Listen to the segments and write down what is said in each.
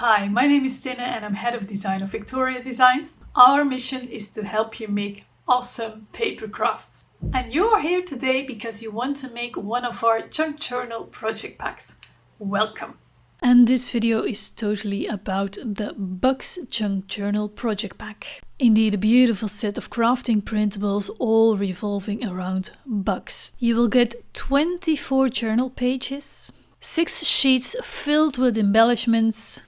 Hi, my name is Tinne and I'm head of design of Victoria Designs. Our mission is to help you make awesome paper crafts. And you are here today because you want to make one of our junk journal project packs. Welcome! And this video is totally about the Bugs Junk Journal project pack. Indeed, a beautiful set of crafting printables all revolving around bugs. You will get 24 journal pages, 6 sheets filled with embellishments,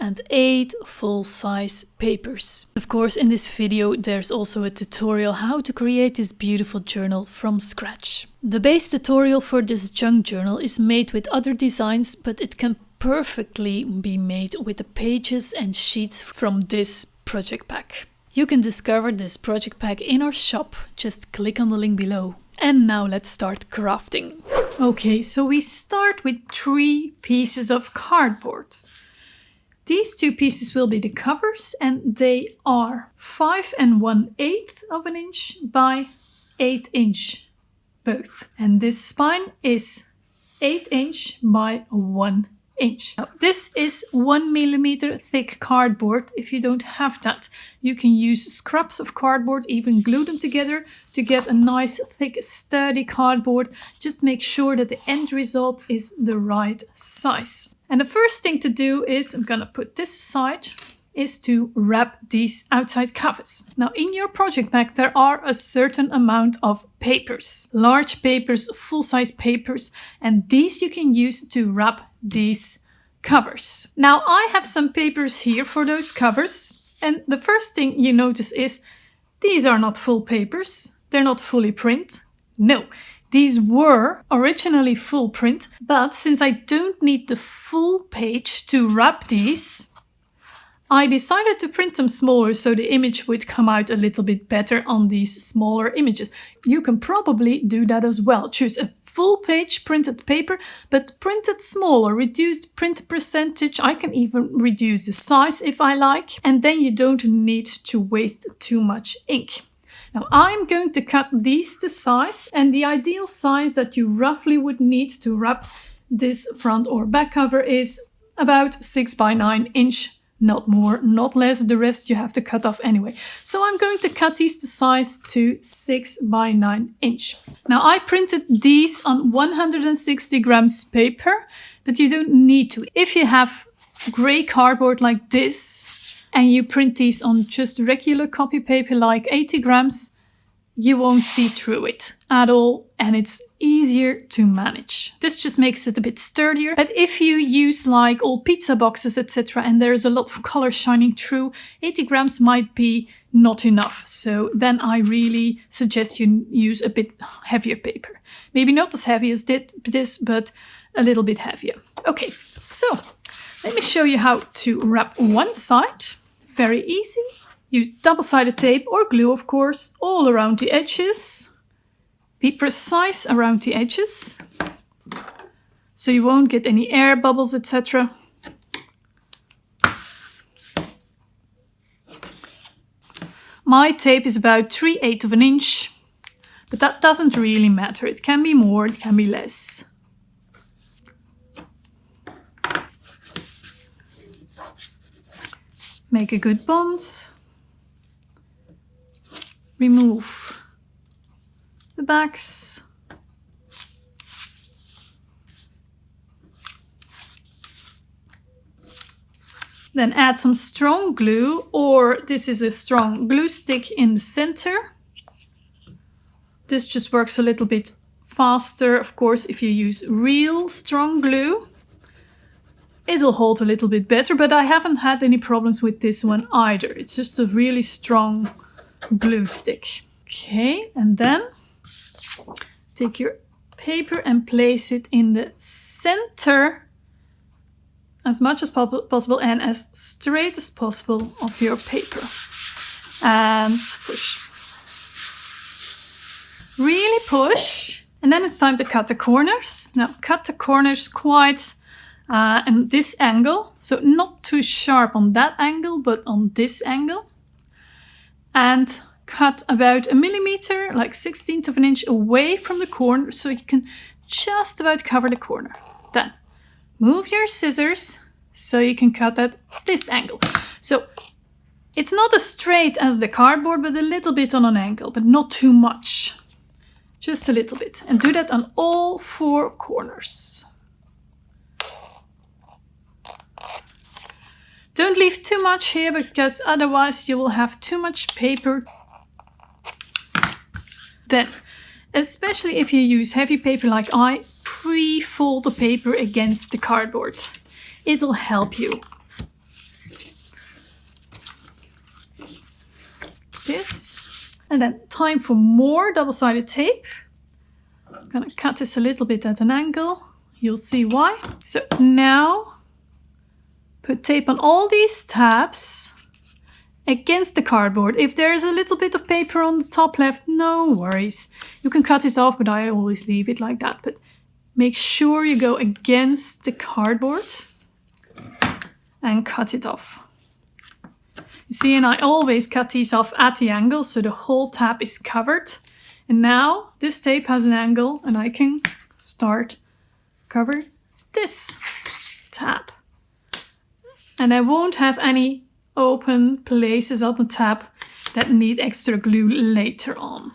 and 8 full-size papers. Of course, in this video there's also a tutorial how to create this beautiful journal from scratch. The base tutorial for this junk journal is made with other designs, but it can perfectly be made with the pages and sheets from this project pack. You can discover this project pack in our shop, just click on the link below. And now let's start crafting. Okay, so we start with 3 pieces of cardboard. These 2 pieces will be the covers and they are 5 1/8 of an inch by 8 inch both. And this spine is 8 inch by 1 inch. Now, this is 1 millimeter thick cardboard. If you don't have that, you can use scraps of cardboard, even glue them together to get a nice thick sturdy cardboard. Just make sure that the end result is the right size. And the first thing to do is, I'm gonna put this aside, is to wrap these outside covers. Now in your project pack there are a certain amount of papers, large papers, full-size papers, and these you can use to wrap these covers. Now I have some papers here for those covers, and the first thing you notice is these are not full papers, they're not fully print. No. These were originally full print, but since I don't need the full page to wrap these, I decided to print them smaller so the image would come out a little bit better on these smaller images. You can probably do that as well. Choose a full page printed paper, but print it smaller, reduce the print percentage. I can even reduce the size if I like, and then you don't need to waste too much ink. Now I'm going to cut these to size, and the ideal size that you roughly would need to wrap this front or back cover is about 6 by 9 inch, not more, not less. The rest you have to cut off anyway. So I'm going to cut these to size to 6 by 9 inch. Now I printed these on 160 grams paper, but you don't need to. If you have gray cardboard like this, and you print these on just regular copy paper like 80 grams, you won't see through it at all, and it's easier to manage. This just makes it a bit sturdier. But if you use like old pizza boxes, etc., and there's a lot of color shining through, 80 grams might be not enough. So then I really suggest you use a bit heavier paper. Maybe not as heavy as this, but a little bit heavier. Okay, so let me show you how to wrap one side. Very easy. Use double-sided tape or glue, of course, all around the edges. Be precise around the edges, so you won't get any air bubbles, etc. My tape is about 3/8 of an inch, but that doesn't really matter. It can be more, it can be less. Make a good bond. Remove the backs. Then add some strong glue, or this is a strong glue stick in the center. This just works a little bit faster, of course, if you use real strong glue. It'll hold a little bit better, but I haven't had any problems with this one either. It's just a really strong glue stick. Okay, and then take your paper and place it in the center as much as possible and as straight as possible of your paper. And push. Really push. And then it's time to cut the corners. Now cut the corners quite and this angle, so not too sharp on that angle, but on this angle. And cut about 1 millimeter, like 1/16 of an inch away from the corner, so you can just about cover the corner. Then move your scissors So you can cut at this angle. So it's not as straight as the cardboard, but a little bit on an angle, but not too much. Just a little bit. And do that on all 4 corners. Don't leave too much here, because otherwise you will have too much paper. Then, especially if you use heavy paper like I, pre-fold the paper against the cardboard. It'll help you. This. And then time for more double-sided tape. I'm gonna cut this a little bit at an angle. You'll see why. So now put tape on all these tabs against the cardboard. If there's a little bit of paper on the top left, no worries. You can cut it off, but I always leave it like that. But make sure you go against the cardboard and cut it off. You see, and I always cut these off at the angle, so the whole tab is covered. And now this tape has an angle, and I can start cover this tab. And I won't have any open places on the tab that need extra glue later on.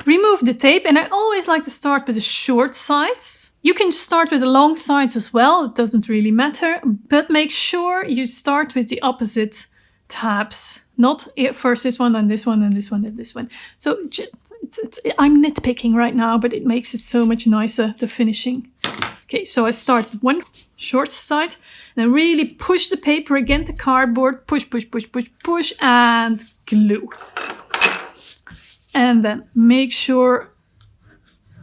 Remove the tape, and I always like to start with the short sides. You can start with the long sides as well, it doesn't really matter, but make sure you start with the opposite tabs. Not first this one and this one and this one and this one. So I'm nitpicking right now, but it makes it so much nicer, the finishing. Okay, so I start with one short side, and then really push the paper against the cardboard, push, push, push, push, push, and glue. And then make sure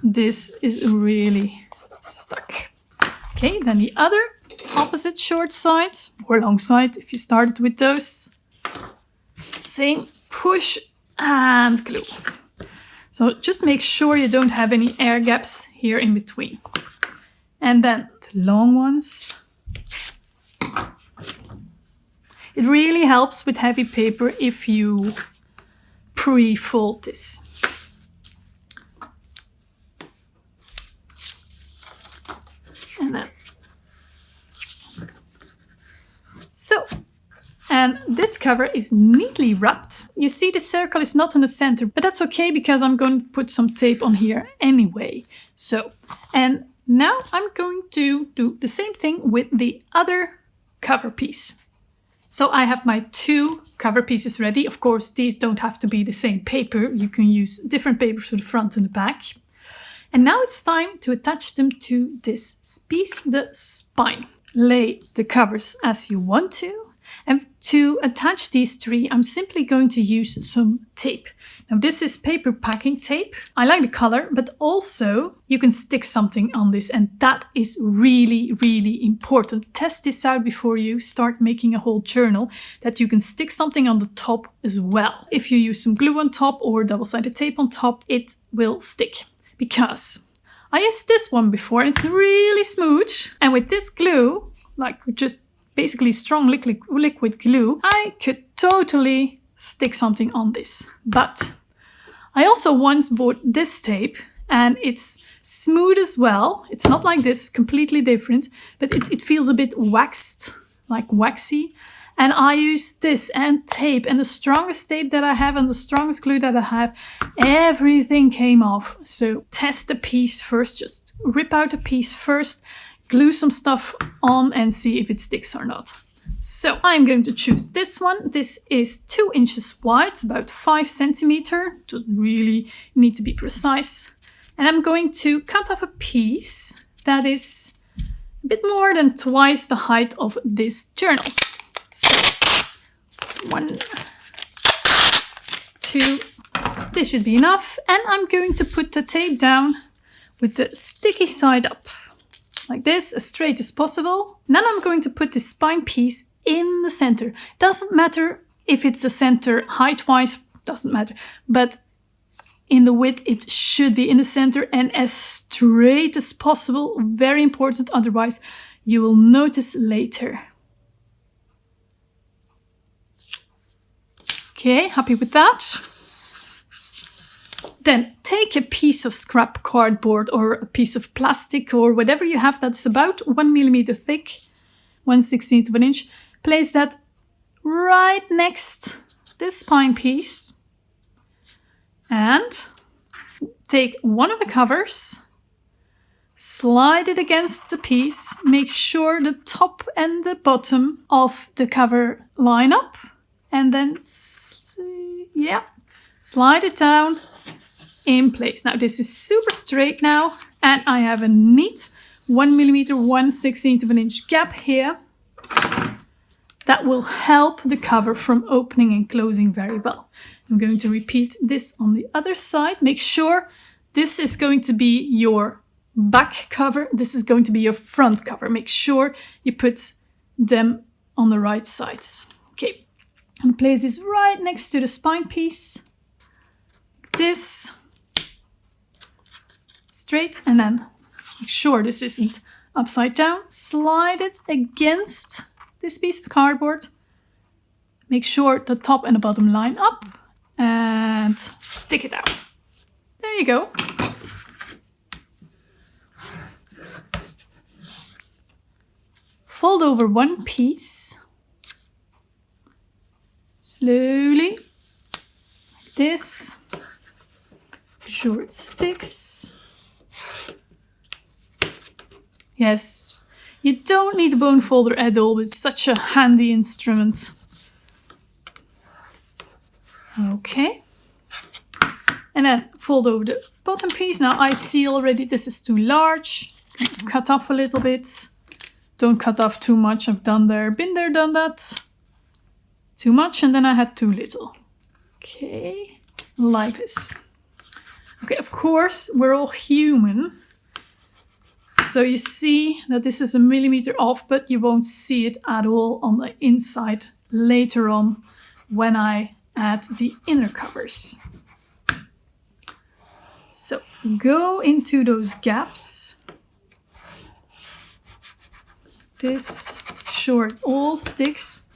this is really stuck. Okay, then the other opposite short side or long side, if you started with those, same, push and glue. So just make sure you don't have any air gaps here in between. And then the long ones. It really helps with heavy paper if you pre-fold this. And then so, and this cover is neatly wrapped. You see the circle is not in the center, but that's okay because I'm going to put some tape on here anyway. So, and now I'm going to do the same thing with the other cover piece. So I have my 2 cover pieces ready. Of course, these don't have to be the same paper. You can use different papers for the front and the back. And now it's time to attach them to this piece, the spine. Lay the covers as you want to. And to attach these 3, I'm simply going to use some tape. Now this is paper packing tape. I like the color, but also you can stick something on this, and that is really, really important. Test this out before you start making a whole journal, that you can stick something on the top as well. If you use some glue on top or double-sided tape on top, it will stick. Because I used this one before and it's really smooth. And with this glue, like just basically strong liquid glue, I could totally stick something on this. But I also once bought this tape and it's smooth as well. It's not like this, completely different, but it feels a bit waxed, like waxy. And I use this and tape, and the strongest tape that I have and the strongest glue that I have, everything came off. So test the piece first, just rip out a piece first, glue some stuff on and see if it sticks or not. So I'm going to choose this one. This is 2 inches wide, it's about 5 centimeters. Doesn't really need to be precise. And I'm going to cut off a piece that is a bit more than twice the height of this journal. So 1, 2, this should be enough. And I'm going to put the tape down with the sticky side up. Like this, as straight as possible. And then I'm going to put the spine piece in the center. Doesn't matter if it's the center height-wise, doesn't matter. But in the width, it should be in the center and as straight as possible. Very important, otherwise you will notice later. Okay, happy with that. Then take a piece of scrap cardboard or a piece of plastic or whatever you have that's about 1 millimeter thick, 1/16 of an inch. Place that right next this spine piece and take one of the covers, slide it against the piece, make sure the top and the bottom of the cover line up, and then slide it down in place. Now this is super straight now, and I have a neat 1 millimeter, 1/16 of an inch gap here that will help the cover from opening and closing very well. I'm going to repeat this on the other side. Make sure this is going to be your back cover. This is going to be your front cover. Make sure you put them on the right sides. Okay, and place this right next to the spine piece. This straight, and then make sure this isn't upside down. Slide it against this piece of cardboard. Make sure the top and the bottom line up and stick it out. There you go. Fold over one piece. Slowly. Like this. Make sure it sticks. Yes, you don't need a bone folder at all. It's such a handy instrument. Okay. And then fold over the bottom piece. Now I see already this is too large. Cut off a little bit. Don't cut off too much. I've been there, done that. Too much, and then I had too little. Okay, like this. Okay, of course, we're all human. So you see that this is a millimeter off, but you won't see it at all on the inside later on when I add the inner covers. So go into those gaps. This, sure it all sticks.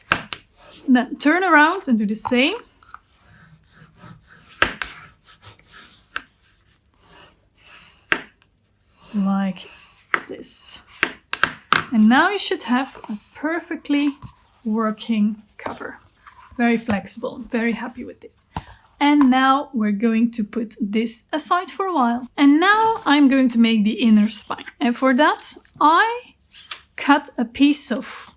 And then turn around and do the same. Like this. And now you should have a perfectly working cover. Very flexible. I'm very happy with this. And now we're going to put this aside for a while. And now I'm going to make the inner spine. And for that, I cut a piece of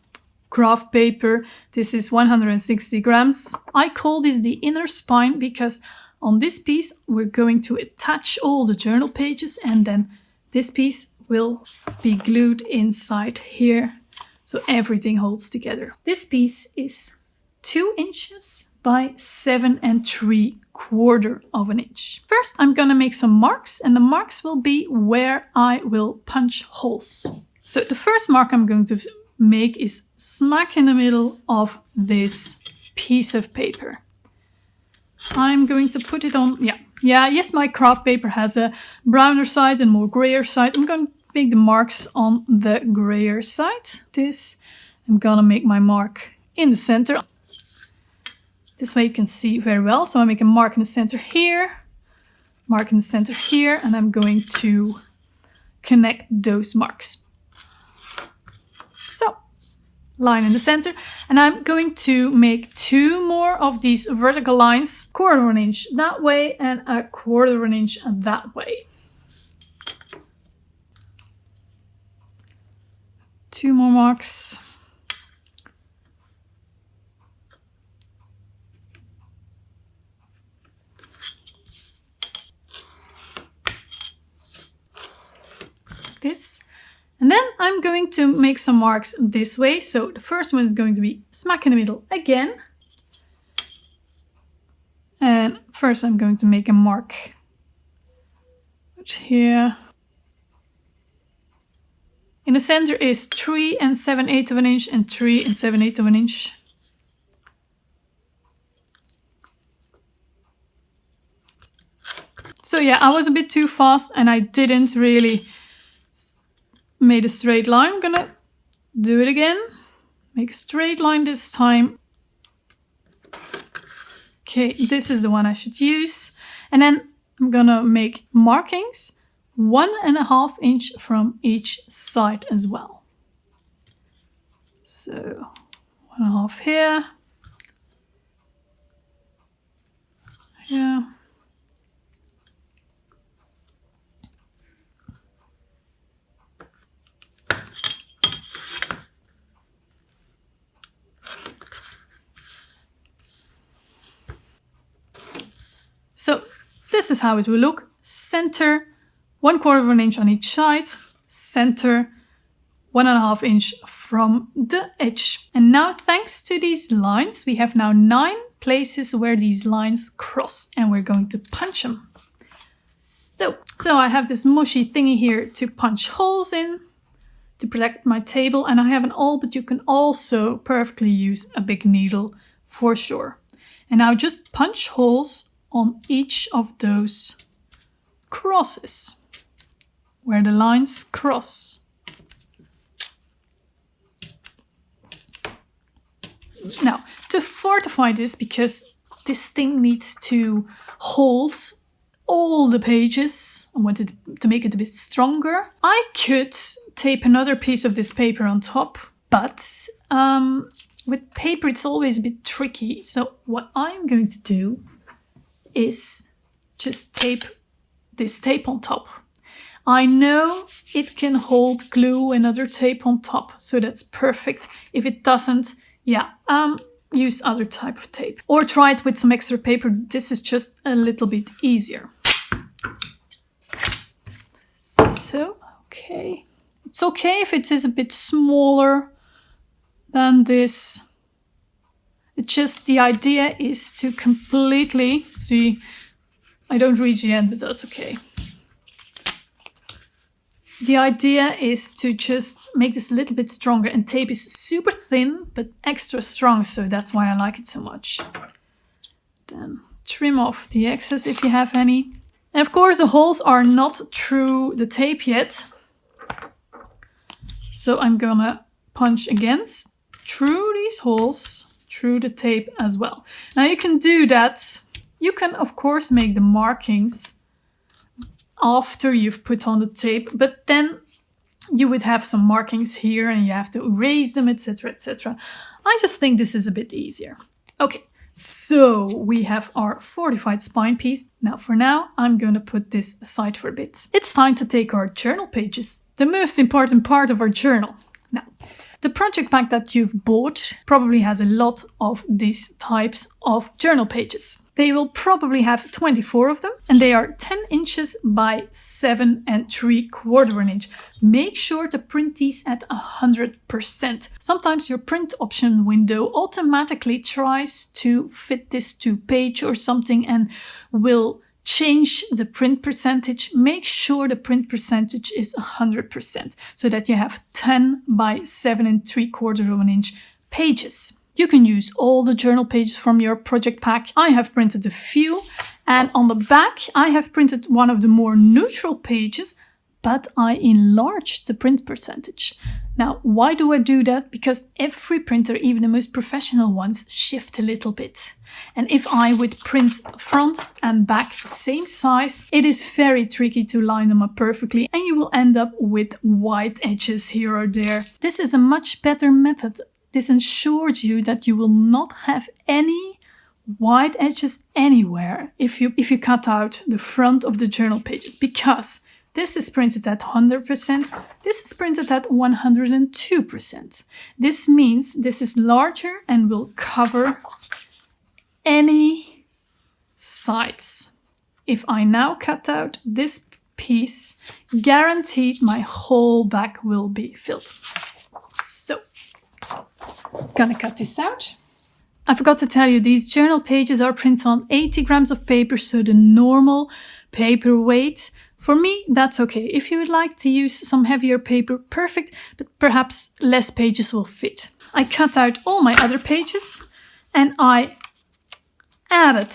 craft paper. This is 160 grams. I call this the inner spine because on this piece, we're going to attach all the journal pages, and then this piece will be glued inside here, so everything holds together. This piece is 2 inches by 7 3/4 of an inch. First, I'm gonna make some marks, and the marks will be where I will punch holes. So the first mark I'm going to make is smack in the middle of this piece of paper. I'm going to put it on, yes, my craft paper has a browner side and more grayer side. I'm going to make the marks on the grayer side. I'm gonna make my mark in the center. This way you can see very well. So I make a mark in the center here, mark in the center here, and I'm going to connect those marks. So, line in the center, and I'm going to make 2 more of these vertical lines, 1/4 of an inch that way and 1/4 of an inch that way. 2 more marks. This. And then I'm going to make some marks this way. So the first one is going to be smack in the middle again. And first I'm going to make a mark right here. In the center is 3 7/8 of an inch and 3 7/8 of an inch. So yeah, I was a bit too fast and I didn't really made a straight line. I'm gonna do it again. Make a straight line this time. Okay, this is the one I should use. And then I'm gonna make markings 1.5 inch from each side as well. So 1.5 here. Here. So this is how it will look. Center 1/4 inch on each side, center 1.5 inch from the edge. And now thanks to these lines, we have now 9 places where these lines cross, and we're going to punch them. So I have this mushy thingy here to punch holes in to protect my table, and I have an awl, but you can also perfectly use a big needle for sure. And now just punch holes on each of those crosses where the lines cross. Now, to fortify this, because this thing needs to hold all the pages, I wanted to make it a bit stronger. I could tape another piece of this paper on top, but with paper it's always a bit tricky. So what I'm going to do is just tape this tape on top. I know it can hold glue and other tape on top, so that's perfect. If it doesn't, use other type of tape. Or try it with some extra paper. This is just a little bit easier. So, okay. It's okay if it is a bit smaller than this. It's just the idea is to completely, see, I don't reach the end, but that's okay. The idea is to just make this a little bit stronger, and tape is super thin but extra strong, so that's why I like it so much. Then trim off the excess if you have any. And of course the holes are not through the tape yet, so I'm gonna punch against through these holes, through the tape as well. Now you can do that. You can of course make the markings after you've put on the tape, but then you would have some markings here and you have to erase them, etc, etc. I just think this is a bit easier. Okay, so we have our fortified spine piece. Now for now, I'm going to put this aside for a bit. It's time to take our journal pages, the most important part of our journal. Now, the project pack that you've bought probably has a lot of these types of journal pages. They will probably have 24 of them, and they are 10 inches by 7 3/4 inch. Make sure to print these at 100%. Sometimes your print option window automatically tries to fit this to page or something and will change the print percentage. Make sure the print percentage is 100% so that you have 10 by 7 3/4 inch pages. You can use all the journal pages from your project pack. I have printed a few, and on the back I have printed one of the more neutral pages, but I enlarged the print percentage. Now, why do I do that? Because every printer, even the most professional ones, shift a little bit. And if I would print front and back the same size, it is very tricky to line them up perfectly, and you will end up with white edges here or there. This is a much better method. This ensures you that you will not have any white edges anywhere if you cut out the front of the journal pages, because this is printed at 100%, this is printed at 102%. This means this is larger and will cover any sides. If I now cut out this piece, guaranteed my whole back will be filled. So, gonna cut this out. I forgot to tell you, these journal pages are printed on 80 grams of paper, so the normal paper weight. For me, that's okay. If you would like to use some heavier paper, perfect, but perhaps less pages will fit. I cut out all my other pages and I added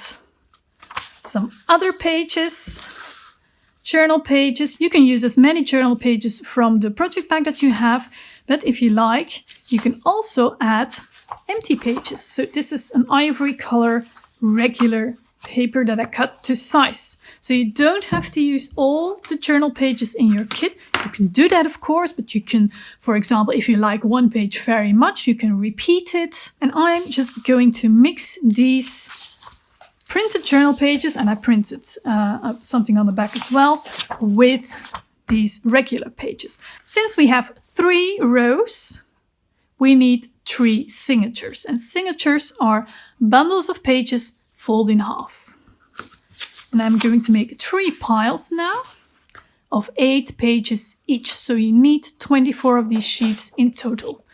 some other pages, journal pages. You can use as many journal pages from the project pack that you have, but if you like, you can also add empty pages. So this is an ivory color regular paper that I cut to size. So you don't have to use all the journal pages in your kit. You can do that, of course, but you can, for example, if you like one page very much, you can repeat it. And I'm just going to mix these printed journal pages, and I printed something on the back as well, with these regular pages. Since we have 3 rows, we need 3 signatures. And signatures are bundles of pages fold in half. And I'm going to make 3 piles now of 8 pages each. So you need 24 of these sheets in total.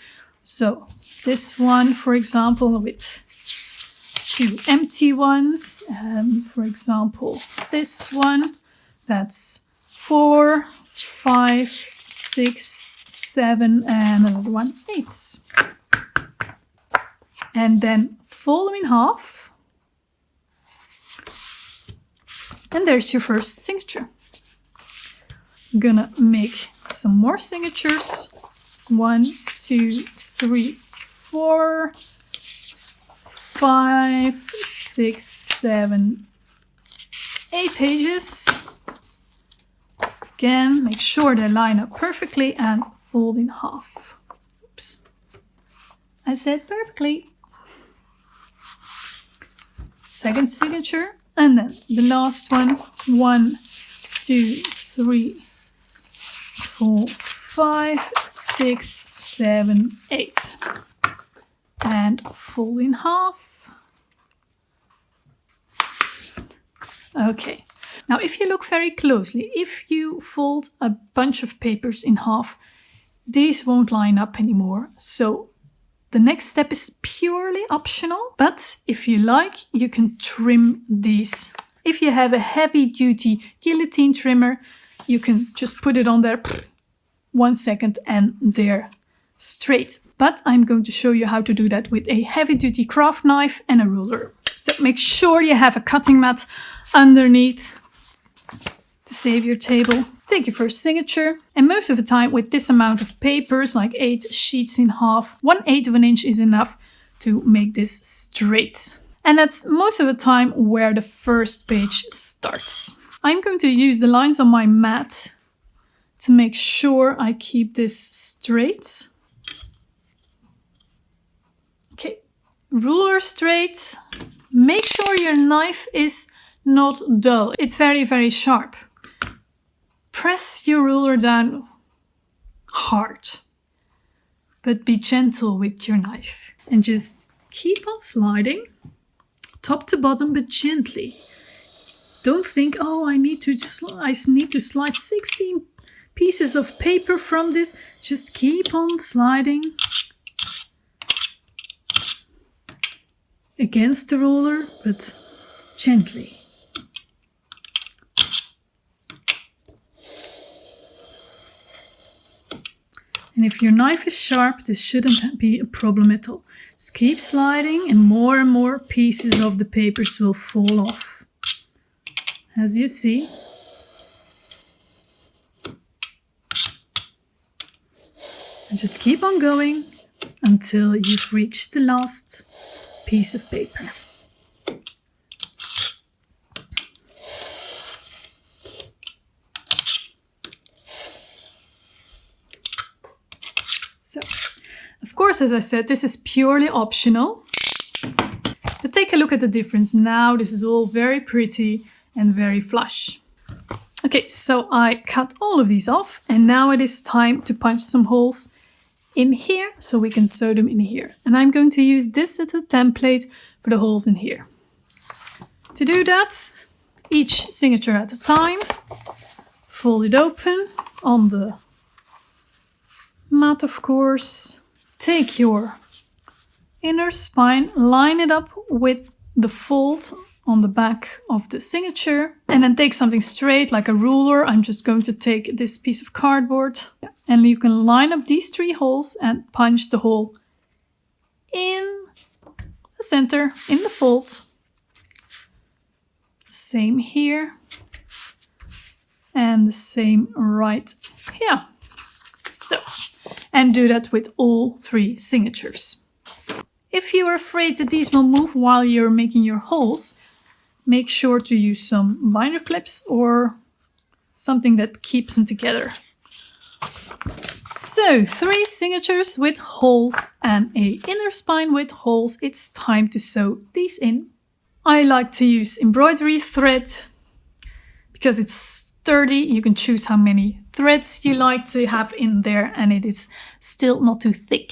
So this one, for example, with 2 empty ones. For example, this one, that's 4, 5, 6, 7, and another one, 8. And then fold them in half. And there's your first signature. I'm gonna make some more signatures. 1, 2, 3, 4, 5, 6, 7, 8 pages. Again, make sure they line up perfectly and fold in half. Oops. I said perfectly. Second signature. And then the last one, 1, 2, 3, 4, 5, 6, 7, 8. And fold in half. Okay. Now, if you look very closely, if you fold a bunch of papers in half, these won't line up anymore. So the next step is purely optional, but if you like, you can trim these. If you have a heavy-duty guillotine trimmer, you can just put it on there, 1 second, and they're straight. But I'm going to show you how to do that with a heavy-duty craft knife and a ruler. So make sure you have a cutting mat underneath to save your table. Take your first signature, and most of the time with this amount of papers, like 8 sheets in half, 1/8 of an inch is enough to make this straight. And that's most of the time where the first page starts. I'm going to use the lines on my mat to make sure I keep this straight. Okay, ruler straight. Make sure your knife is not dull. It's very, very sharp. Press your ruler down hard, but be gentle with your knife. And just keep on sliding, top to bottom, but gently. Don't think, oh, I need to slide 16 pieces of paper from this. Just keep on sliding against the ruler, but gently. And if your knife is sharp, this shouldn't be a problem at all. Just keep sliding and more pieces of the papers will fall off. As you see. And just keep on going until you've reached the last piece of paper. So, of course, as I said, this is purely optional. But take a look at the difference now. This is all very pretty and very flush. Okay, so I cut all of these off, and now it is time to punch some holes in here so we can sew them in here. And I'm going to use this as a template for the holes in here. To do that, each signature at a time, fold it open on the mat, of course. Take your inner spine, line it up with the fold on the back of the signature, and then take something straight like a ruler. I'm just going to take this piece of cardboard, and you can line up these 3 holes and punch the hole in the center, in the fold. Same here, and the same right here. So, and do that with all 3 signatures. if you're afraid that these will move while you're making your holes, make sure to use some binder clips or something that keeps them together. So 3 signatures with holes and an inner spine with holes. It's time to sew these in. I like to use embroidery thread because it's sturdy. You can choose how many threads you like to have in there, and it is still not too thick.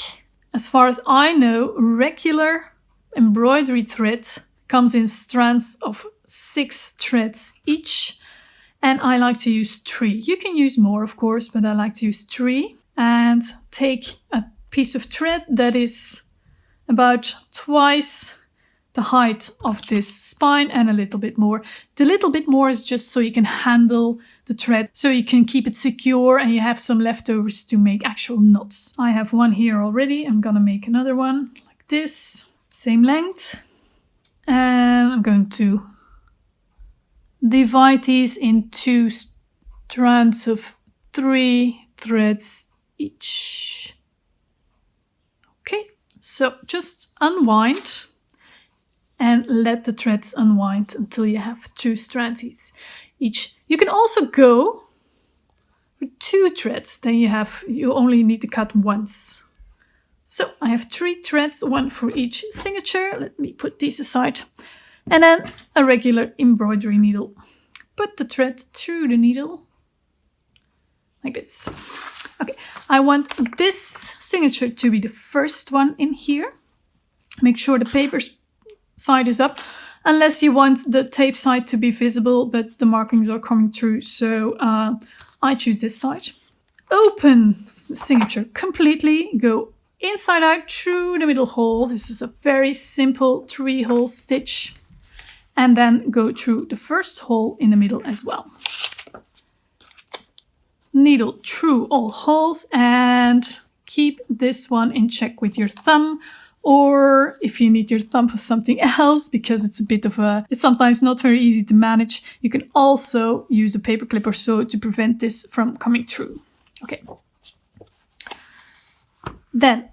As far as I know, regular embroidery thread comes in strands of 6 threads each, and I like to use 3. You can use more, of course, but I like to use 3. And take a piece of thread that is about twice the height of this spine and a little bit more. The little bit more is just so you can handle the thread, so you can keep it secure and you have some leftovers to make actual knots. I have one here already. I'm gonna make another one like this, same length. And I'm going to divide these in 2 strands of 3 threads each. Okay, so just unwind and let the threads unwind until you have 2 strands each. You can also go for 2 threads, then you only need to cut once. So I have 3 threads, 1 for each signature. Let me put these aside. And then a regular embroidery needle. Put the thread through the needle like this. Okay, I want this signature to be the first one in here. Make sure the paper side is up, unless you want the tape side to be visible, but the markings are coming through, so I choose this side. Open the signature completely, go inside out through the middle hole. This is a very simple 3-hole stitch. And then go through the first hole in the middle as well. Needle through all holes and keep this one in check with your thumb, or if you need your thumb for something else, because it's sometimes not very easy to manage, you can also use a paper clip or so to prevent this from coming through. Okay. Then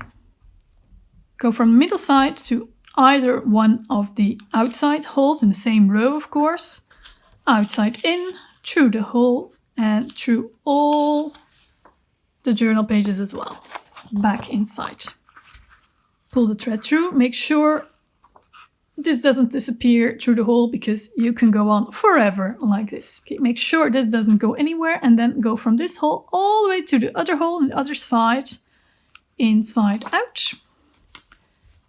go from the middle side to either one of the outside holes in the same row, of course. Outside in, through the hole, and through all the journal pages as well. Back inside. Pull the thread through. Make sure this doesn't disappear through the hole, because you can go on forever like this. Okay, make sure this doesn't go anywhere, and then go from this hole all the way to the other hole on the other side. Inside out.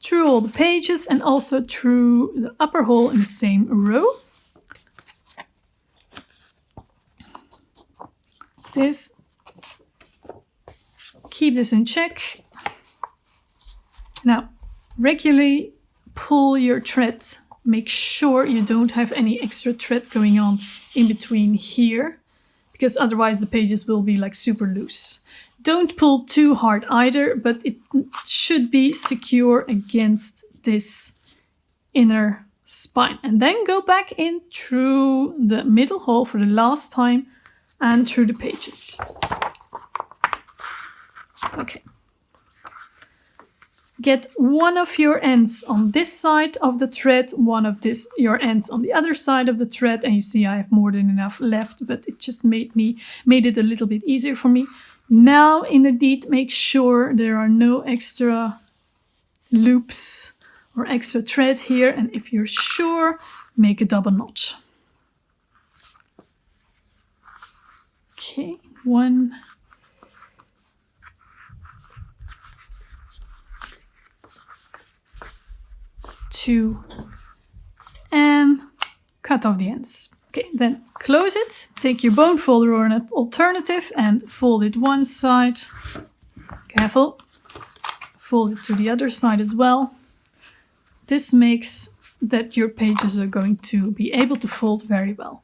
Through all the pages and also through the upper hole in the same row. This. Keep this in check. Now, regularly pull your thread. Make sure you don't have any extra thread going on in between here, because otherwise the pages will be like super loose. Don't pull too hard either, but it should be secure against this inner spine. And then go back in through the middle hole for the last time and through the pages. Okay. Get one of your ends on this side of the thread, one of your ends on the other side of the thread, and you see I have more than enough left, but it just made it a little bit easier for me. Now, in the deed, make sure there are no extra loops or extra thread here, and if you're sure, make a double knot. Okay, 1, 2, and cut off the ends. Okay, then close it. Take your bone folder or an alternative and fold it one side. Careful. Fold it to the other side as well. This makes that your pages are going to be able to fold very well.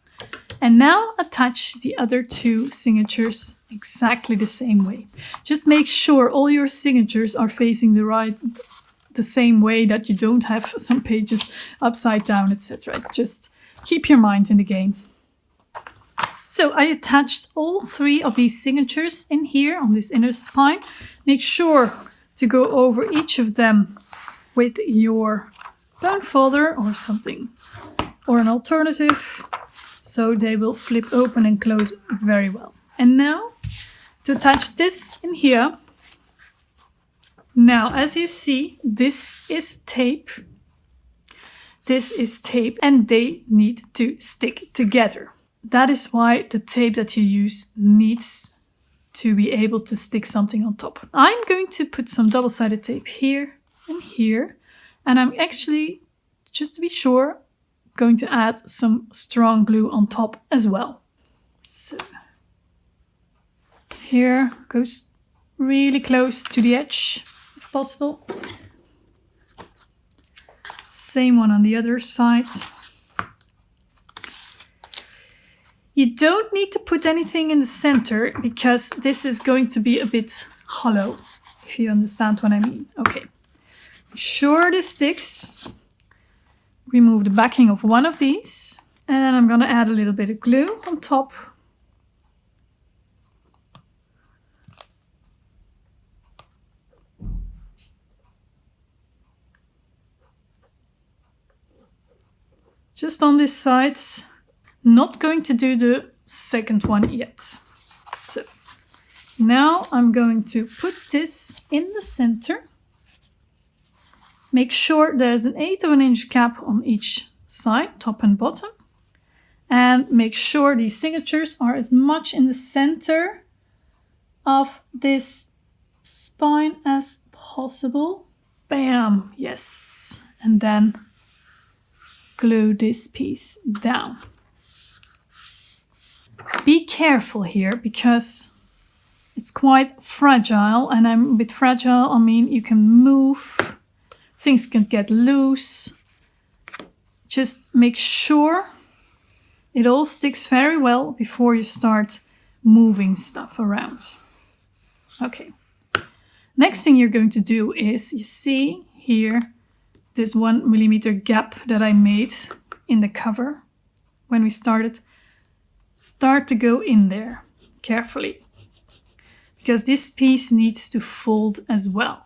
And now attach the other 2 signatures exactly the same way. Just make sure all your signatures are facing the same way, that you don't have some pages upside down, etc. Just keep your mind in the game. So I attached all 3 of these signatures in here on this inner spine. Make sure to go over each of them with your bone folder or something, or an alternative, so they will flip open and close very well. And now to attach this in here. Now, as you see, this is tape. This is tape, and they need to stick together. That is why the tape that you use needs to be able to stick something on top. I'm going to put some double-sided tape here and here, and I'm actually, just to be sure, going to add some strong glue on top as well. So here goes really close to the edge, if possible. Same one on the other side. You don't need to put anything in the center because this is going to be a bit hollow, if you understand what I mean. Okay, make sure this sticks. Remove the backing of one of these, and I'm gonna add a little bit of glue on top. Just on this side. Not going to do the second one yet. So now I'm going to put this in the center. Make sure there's an 1/8 of an inch gap on each side, top and bottom. And make sure these signatures are as much in the center of this spine as possible. Bam, yes. And then glue this piece down. Be careful here because it's quite fragile, and I'm a bit fragile. I mean, you can move, things can get loose. Just make sure it all sticks very well before you start moving stuff around. Okay. Next thing you're going to do is, you see here, this 1 millimeter gap that I made in the cover when we started. Start to go in there carefully, because this piece needs to fold as well.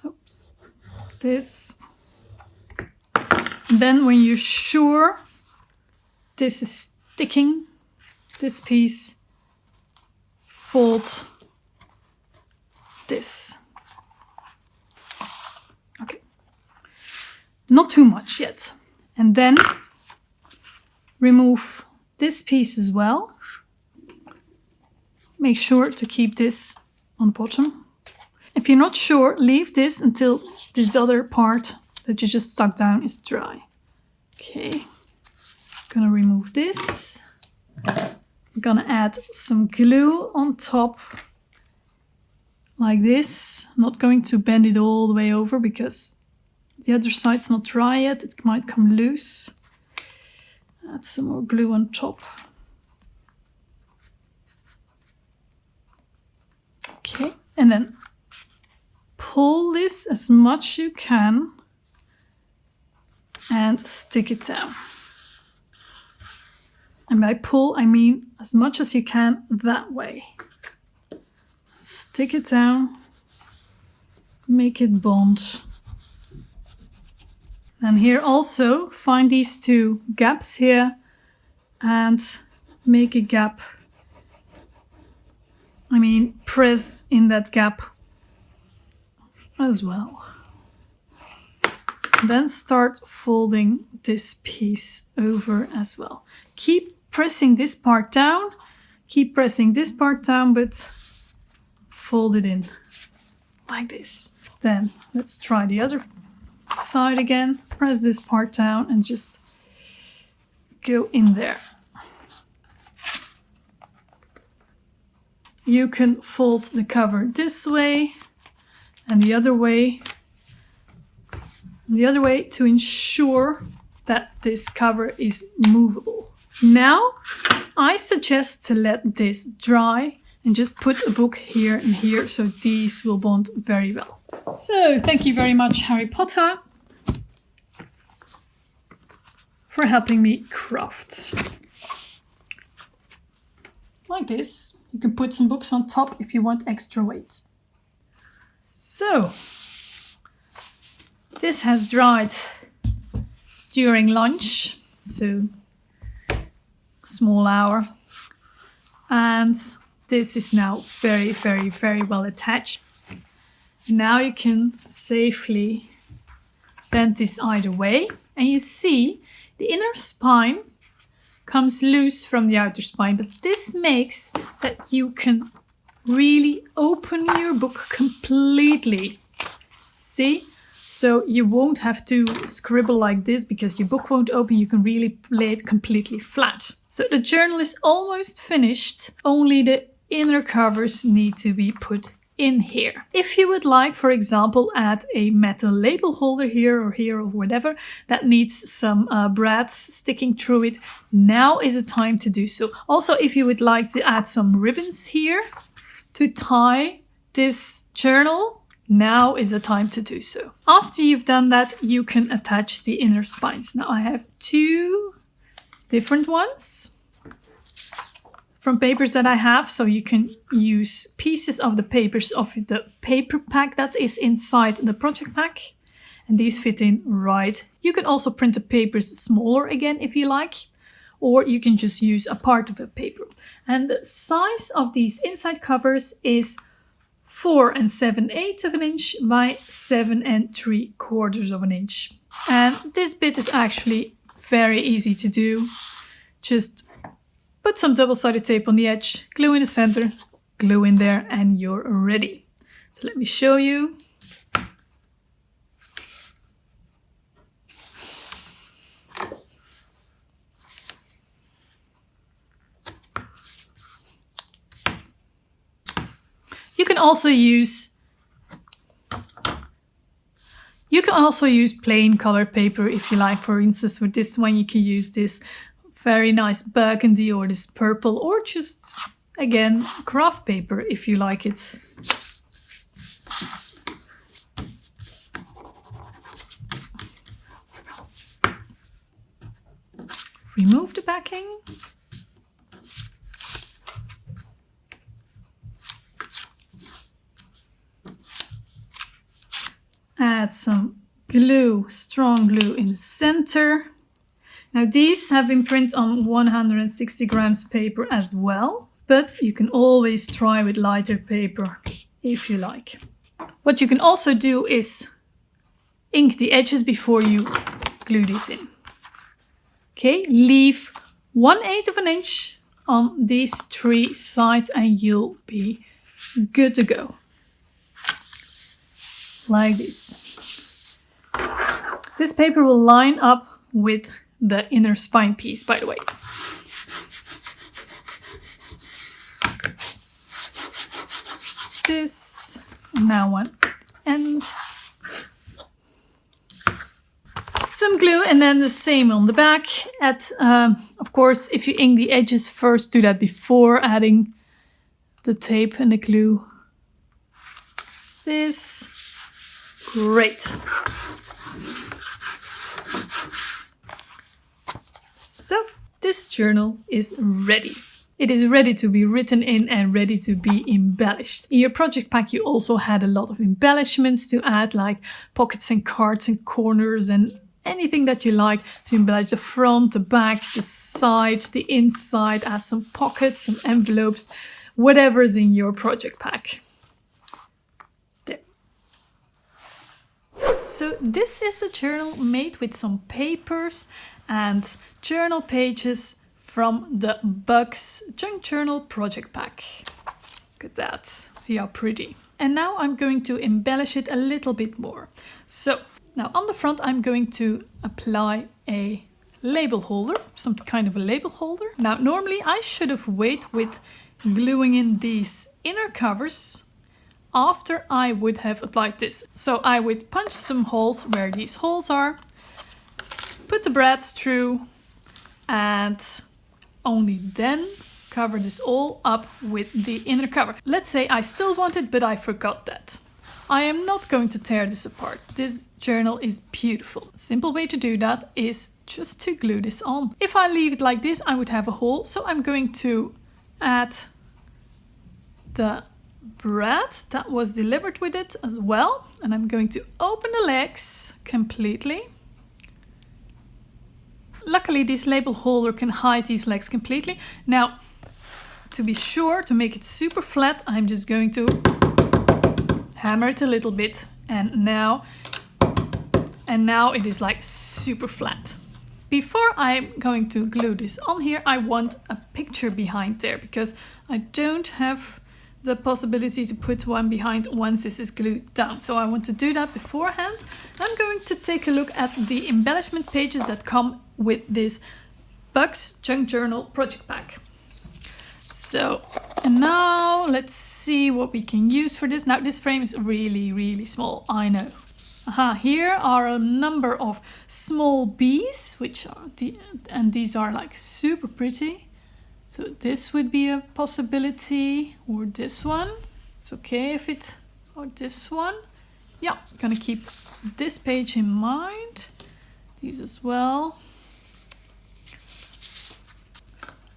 Oops. This. Then when you're sure this is sticking, this piece, fold this. Okay. Not too much yet. And then remove this piece as well. Make sure to keep this on the bottom. If you're not sure, leave this until this other part that you just stuck down is dry. Okay, gonna remove this. I'm gonna add some glue on top, like this. I'm not going to bend it all the way over because the other side's not dry yet. It might come loose. Add some more glue on top. Okay, and then pull this as much you can and stick it down. And by pull, I mean as much as you can that way. Stick it down, make it bond. And here also, find these 2 gaps here and make a gap. I mean, press in that gap as well. Then start folding this piece over as well. Keep pressing this part down, keep pressing this part down, but fold it in like this. Then let's try the other side again. Press this part down and just go in there. You can fold the cover this way and the other way to ensure that this cover is movable. Now, I suggest to let this dry and just put a book here and here so these will bond very well. So, thank you very much, Harry Potter, for helping me craft. Like this. You can put some books on top if you want extra weight. So, This has dried during lunch, so small hour. And this is now very, very, very well attached. Now you can safely bend this either way. And you see the inner spine comes loose from the outer spine, but this makes that you can really open your book completely. See? So you won't have to scribble like this because your book won't open. You can really lay it completely flat. So the journal is almost finished. Only the inner covers need to be put in here. If you would like, for example, add a metal label holder here or whatever that needs some brads sticking through it, now is the time to do so. Also, if you would like to add some ribbons here to tie this journal, now is the time to do so. After you've done that, you can attach the inner spines. Now I have two different ones from papers that I have, so you can use pieces of the papers of the paper pack that is inside the project pack, and these fit in right. You can also print the papers smaller again if you like, or you can just use a part of a paper. And the size of these inside covers is 4 7/8 of an inch by 7 3/4 of an inch. And this bit is actually very easy to do. Just put some double-sided tape on the edge, glue in the center, glue in there, and you're ready. So let me show you. You can also use plain colored paper if you like. For instance, with this one, you can use this very nice burgundy or this purple, or just, again, craft paper if you like it. Remove the backing. Add some glue, strong glue in the center. Now these have been printed on 160 grams paper as well, but you can always try with lighter paper if you like. What you can also do is ink the edges before you glue these in. Okay, leave 1/8 of an inch on these three sides and you'll be good to go. Like this. This paper will line up with the inner spine piece, by the way. This, now one end. Some glue and then the same on the back. Of course, if you ink the edges first, do that before adding the tape and the glue. This. Great. So this journal is ready. It is ready to be written in and ready to be embellished. In your project pack, you also had a lot of embellishments to add, like pockets and cards and corners and anything that you like to embellish the front, the back, the side, the inside. Add some pockets, some envelopes, whatever is in your project pack. So this is the journal made with some papers and journal pages from the Bugs Junk Journal project pack. Look at that, see how pretty. And now I'm going to embellish it a little bit more. So now on the front I'm going to apply a label holder, some kind of a label holder. Now normally I should have waited with gluing in these inner covers after I would have applied this. So I would punch some holes where these holes are, put the brads through, and only then cover this all up with the inner cover. Let's say I still want it, but I forgot that. I am not going to tear this apart. This journal is beautiful. Simple way to do that is just to glue this on. If I leave it like this, I would have a hole, so I'm going to add the bread that was delivered with it as well. And I'm going to open the legs completely. Luckily, this label holder can hide these legs completely. Now, to be sure, to make it super flat, I'm just going to hammer it a little bit. And now it is like super flat. Before I'm going to glue this on here, I want a picture behind there because I don't have the possibility to put one behind once this is glued down. So I want to do that beforehand. I'm going to take a look at the embellishment pages that come with this Bugs Junk Journal project pack. So, and now let's see what we can use for this. Now this frame is really, really small, I know. Here are a number of small bees, and these are like super pretty. So this would be a possibility, or this one. It's okay if or this one. Yeah, I'm gonna keep this page in mind. These as well.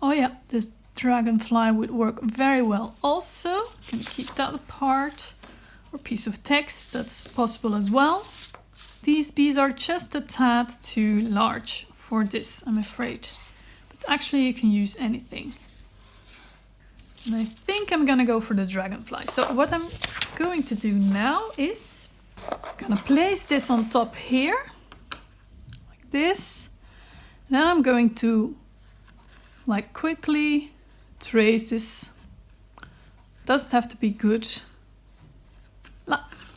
Oh yeah, this dragonfly would work very well also. I'm gonna keep that apart. Or piece of text, that's possible as well. These bees are just a tad too large for this, I'm afraid. But actually you can use anything. And I think I'm gonna go for the dragonfly. So what I'm going to do now is I'm gonna place this on top here, like this. Then I'm going to like quickly trace this. Doesn't have to be good.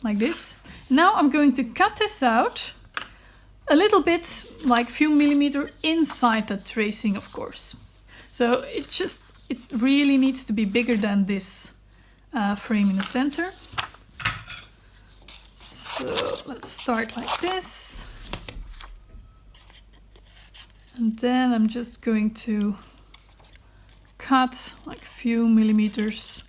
Like this. Now I'm going to cut this out a little bit, like a few millimeters inside the tracing, of course. So it really needs to be bigger than this frame in the center. So let's start like this. And then I'm just going to cut like a few millimeters.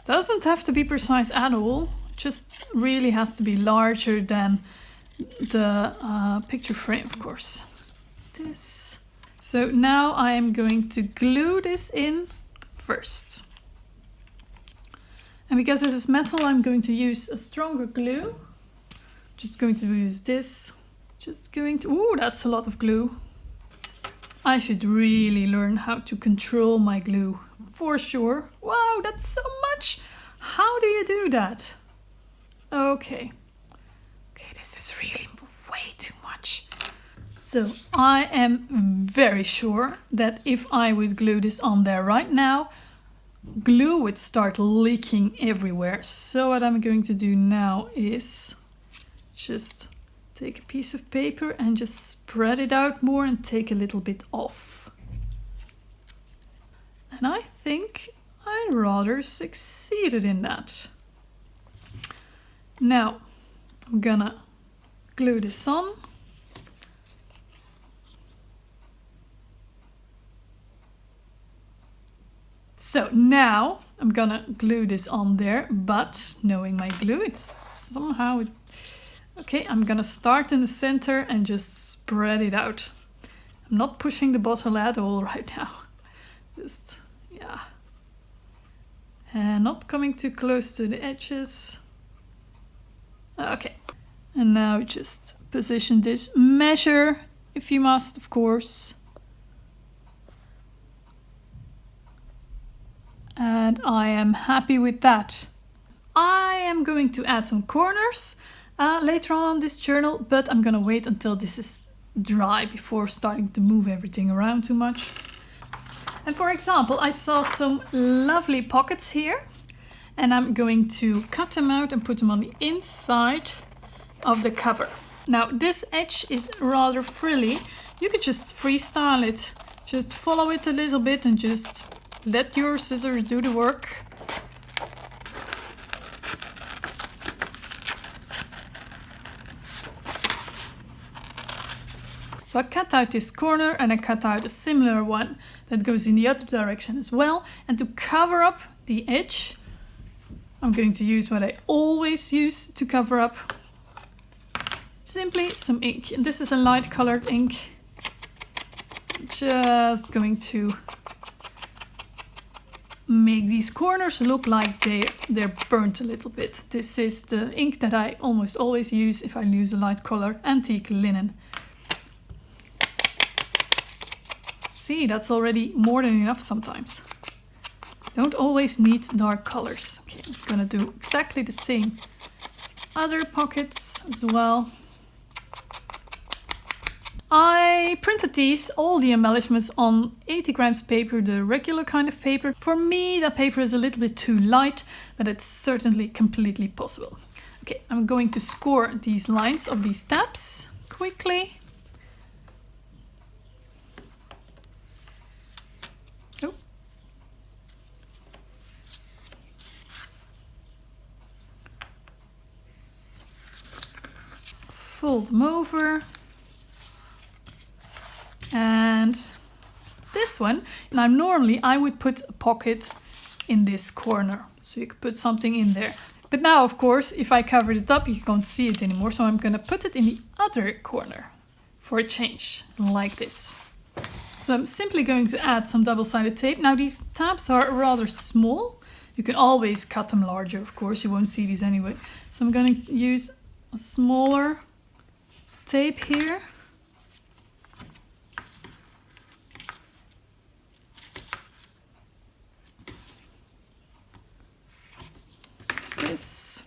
Doesn't have to be precise at all. Just really has to be larger than the picture frame, of course. This. So now I am going to glue this in first. And because this is metal, I'm going to use a stronger glue. Just going to use this. Ooh, that's a lot of glue. I should really learn how to control my glue, for sure. Wow, that's so much. How do you do that? Okay, this is really way too much. So I am very sure that if I would glue this on there right now, glue would start leaking everywhere. So what I'm going to do now is just take a piece of paper and just spread it out more and take a little bit off. And I think I rather succeeded in that. Now, I'm gonna glue this on. So now I'm gonna glue this on there, but knowing my glue, okay, I'm gonna start in the center and just spread it out. I'm not pushing the bottle at all right now. Yeah. And not coming too close to the edges. Okay, and now just position this, measure if you must, of course. And I am happy with that. I am going to add some corners later on this journal, but I'm gonna wait until this is dry before starting to move everything around too much. And for example, I saw some lovely pockets here. And I'm going to cut them out and put them on the inside of the cover. Now this edge is rather frilly. You could just freestyle it. Just follow it a little bit and just let your scissors do the work. So I cut out this corner and I cut out a similar one that goes in the other direction as well. And to cover up the edge, I'm going to use what I always use to cover up. Simply some ink. And this is a light colored ink. I'm just going to make these corners look like they're burnt a little bit. This is the ink that I almost always use if I use a light color, antique linen. See, that's already more than enough sometimes. Don't always need dark colors. Okay, I'm gonna do exactly the same other pockets as well. I printed all the embellishments on 80 grams paper, the regular kind of paper. For me, that paper is a little bit too light, but it's certainly completely possible. Okay, I'm going to score these lines of these tabs quickly. Oh. Fold them over. And this one, now normally I would put a pocket in this corner, so you could put something in there. But now, of course, if I covered it up, you can't see it anymore, so I'm going to put it in the other corner for a change, like this. So I'm simply going to add some double-sided tape. Now these tabs are rather small. You can always cut them larger, of course, you won't see these anyway. So I'm going to use a smaller tape here. This.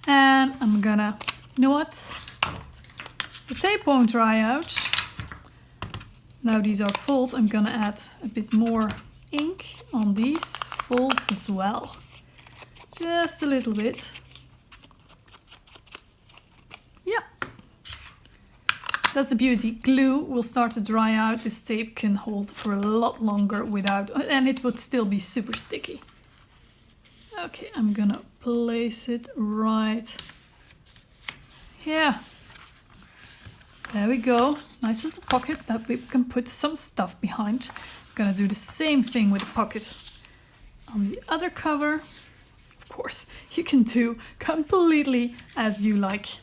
And I'm gonna, you know what? The tape won't dry out. Now these are folds, I'm gonna add a bit more ink on these folds as well. Just a little bit. That's the beauty. Glue will start to dry out. This tape can hold for a lot longer without, and it would still be super sticky. Okay, I'm gonna place it right here. There we go. Nice little pocket that we can put some stuff behind. I'm gonna do the same thing with the pocket on the other cover. Of course, you can do completely as you like.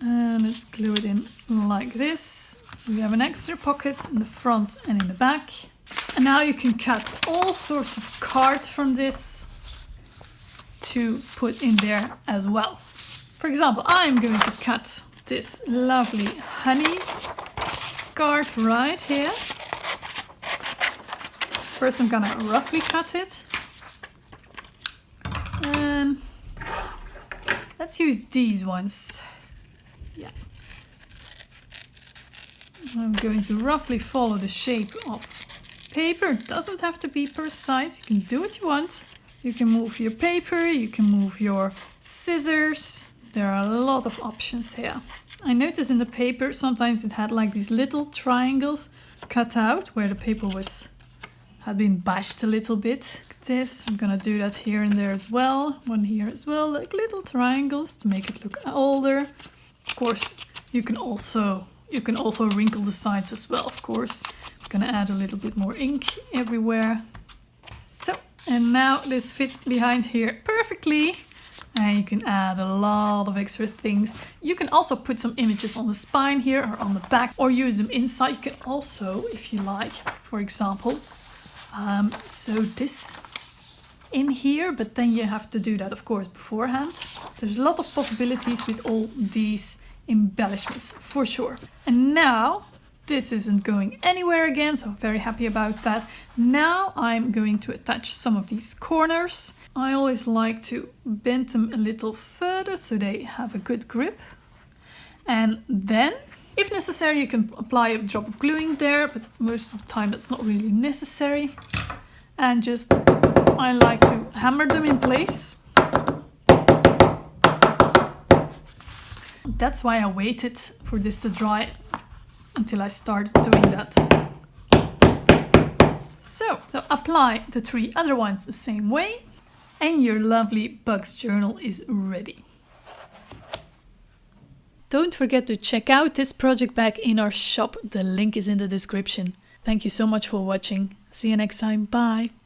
And let's glue it in like this. So we have an extra pocket in the front and in the back. And now you can cut all sorts of cards from this to put in there as well. For example, I'm going to cut this lovely honey card right here. First I'm gonna roughly cut it. And let's use these ones. Yeah. I'm going to roughly follow the shape of paper. It doesn't have to be precise. You can do what you want. You can move your paper, you can move your scissors. There are a lot of options here. I noticed in the paper sometimes it had like these little triangles cut out where the paper had been bashed a little bit. Like this, I'm gonna do that here and there as well. One here as well, like little triangles to make it look older. Of course, you can also wrinkle the sides as well, of course. I'm gonna add a little bit more ink everywhere. So, and now this fits behind here perfectly. And you can add a lot of extra things. You can also put some images on the spine here or on the back, or use them inside. You can also, if you like, for example, sew this in here, but then you have to do that, of course, beforehand. There's a lot of possibilities with all these embellishments, for sure. And now, this isn't going anywhere again, so I'm very happy about that. Now I'm going to attach some of these corners. I always like to bend them a little further so they have a good grip. And then, if necessary, you can apply a drop of gluing there, but most of the time that's not really necessary. And just, I like to hammer them in place. That's why I waited for this to dry until I started doing that. So apply the 3 other ones the same way, and your lovely Bugs journal is ready. Don't forget to check out this project bag in our shop. The link is in the description. Thank you so much for watching. See you next time. Bye.